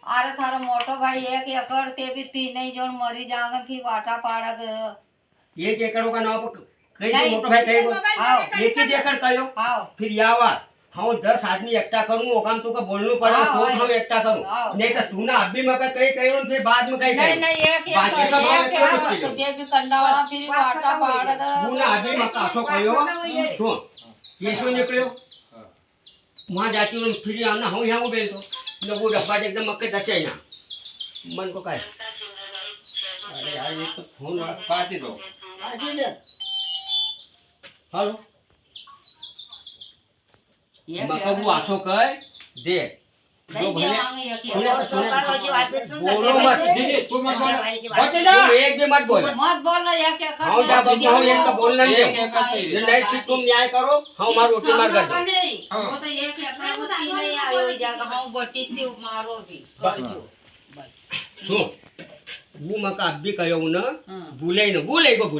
अरे थारा मोटो भाई 1 एकड़ ते भी 3 जन मरी जाएंगे फिर वाटा पाड़क 1 एकड़ का नाम कई नहीं। मोटो भाई कई आओ 1 एकड़ कयो आओ फिर यावा हाँ 10 आदमी एकटा करूँ ओकाम तो का बोलनो पड़े हाँ, तो वही। हम एकटा करूँ हाँ। नहीं तो तू ना अभी मका कई करो फिर बाद में कई नहीं करो नहीं 1 बाकी एकड़ सब हम 1 एकड़ एकड़ रखी तो हो। ते भी कंडावाड़ा फिर वाटा पाड़क तू ना अभी मका असो कयो सुन केसो निकलो वहाँ जाती हूँ फिर आना हूँ यहाँ बेल तो लोगों डब्बा एकदम मक्के दसे ना मन को काय अरे यार ये तो फोन काट दो हेलो मका वो आसो कय दे जो भले बोलो मत दीदी तू मत बोल बचे जा तुम एक भी मत बोल मत बोलना 1 एकड़ हाँ जा बच्चा हूँ एक तो बोलना नहीं ये नहीं ठीक तुम न्याय करो हाँ मार रोटी मार कर दो नहीं वो तो 1 एकड़ में 3 नहीं आयो जाएगा हम बटी थी मारो भी सुन वो मका अब भी कहो ना भूले को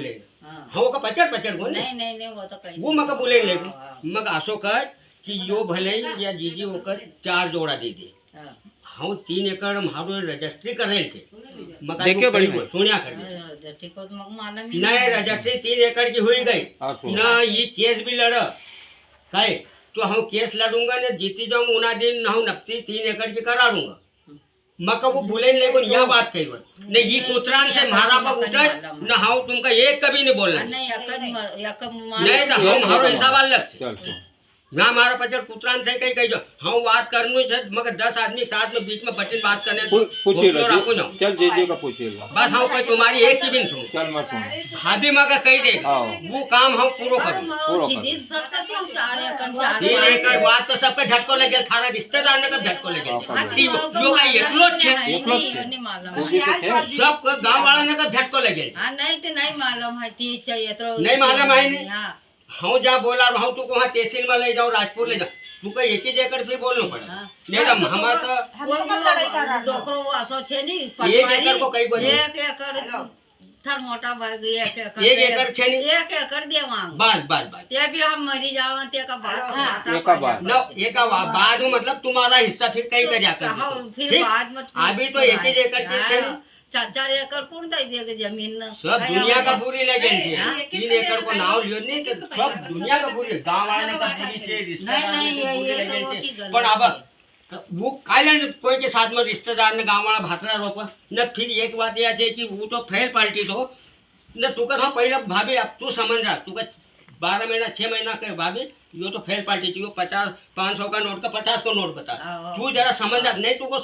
हाँ का पचड़ को नहीं वो तो कहीं वो मका भूले मका आसो कर कि यो भले या जीजी होकर 4 जोड़ा दे दे हाँ 3 एकड़ मारो रजिस्ट्री करे थे मका देखे बड़ी सोनिया कर ठीक हो तो मालूम नहीं रजिस्ट्री 3 एकड़ की हुई गई ना ये केस भी लड़ काय तो हम केस लड़ूंगा ना जीती जाऊंगा उना दिन हम नफ्ती 3 एकड़ की करा लूंगा मका वो भूले नहीं को यह बात कही नहीं ये कुतरान से मारा पर उठे न हाँ तुमका एक कभी नहीं बोलना नहीं नहीं तो हम हमारो हिसाब अलग से चल ना हमारा पचर कुतरान से कही जो हम बात करनी है मगर 10 आदमी साथ में बीच में बटन बात करने पूछे रखो ना चल जीजी का पूछे बस हम कोई तुम्हारी एक की भी नहीं सुनो चल मत सुन भाभी मगर कही देगा हाँ। वो काम हम पूरा करो 3 एकड़ बात तो सबका झटको लगे थारा रिश्तेदार ने कब झटको लगे जो का एकलो छे सब गांव वाला ने कब झटको लगे नहीं मालूम है तीज चाहिए तो नहीं मालूम है नहीं हाँ जा बोला हाँ तू वहाँ तहसील में ले जाओ राजपुर ले जाओ तू का 1 एकड़ फिर बोलना पड़ा नहीं तो हमारा तो डोकरो असो छे नी 1 एकड़ को कई बोले 1 एकड़ थर मोटा भाग 1 एकड़ 1 एकड़ छे नी 1 एकड़ दे मांग बस ते भी हम मरी जावा ते का बात एक बात न एक बाद में मतलब तुम्हारा हिस्सा फिर कहीं का जाकर फिर बाद में अभी तो 1 एकड़ की छे नी 4 एकड़ कौन दे देगा जमीन न सब दुनिया का पूरी लगे थे 3 एकड़ को नाव लियो नहीं कि सब दुनिया का पूरी गांव वाले का पूरी थे रिश्तेदार ने पूरी लगे थे पर अब वो कालन कोई के साथ में रिश्तेदार ने गांव वाला भातरा रोप न फिर एक बात यह है कि वो तो फेल पार्टी तो न तू का पहले भाभी अब तू समझ रहा तू का 12 महीना 6 महीना के भाभी यो तो फेल पार्टी थी वो 50 500 का नोट का 50 को नोट बता तू जरा समझ रहा नहीं तू को